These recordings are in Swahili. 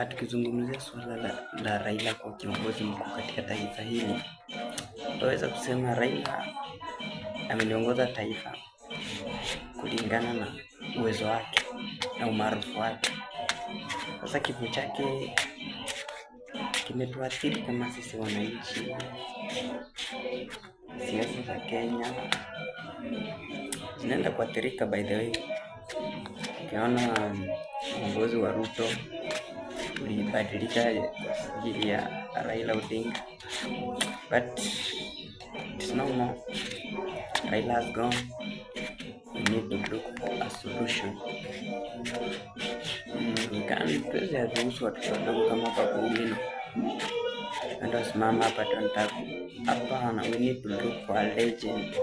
Tukizungumzia suala la Raila kwa kiongozi mkuu katika taifa hili, tunaweza kusema Raila ameliongoza taifa kulingana na uwezo wake na umaarufu wake. Sasa kifo chake kimetuathiri kama sisi wananchi. Siasa za Kenya zinaenda kuathirika. By the way, ukiona uongozi wa Ruto ulibadilika kwa ajili ya Raila Odinga, but it's no more. Raila has gone. We need to look for a solution. Tuwezi ruhusu watoto wadogo kama Babu Owino ndio simama hapa tunataka. Hapana, we need to look for a legend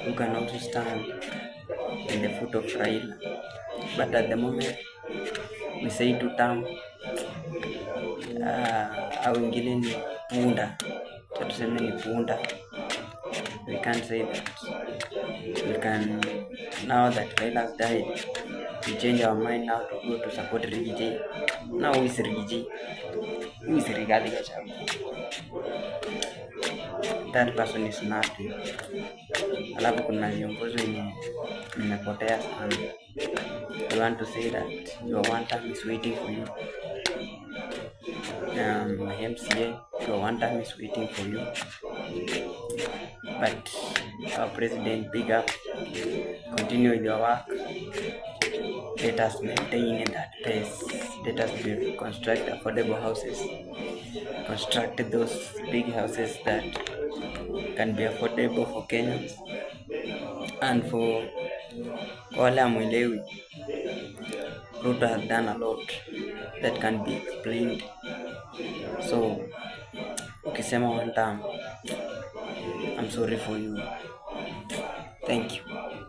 who can also stand in the foot of Raila. But at the moment we say to term au ingine ni punda. Tuseme ni punda. We can't say that. We can, now that Raila has died, we change our mind now to go to support Riggy. Now who is Riggy? Who is Rigathi Gachagua? That person is nothing. Alafu kuna viongozi wenye nimepotea sana. I want to say that your one time is waiting for you. My MCA, your one time is waiting for you. But our president, big up, continue with your work. Let us maintain that pace. Let us construct affordable houses. Construct those big houses that can be affordable for Kenyans. And for wale amwelewi, Ruto has done a lot that can be explained. So ukisema one time, I'm sorry for you. Thank you.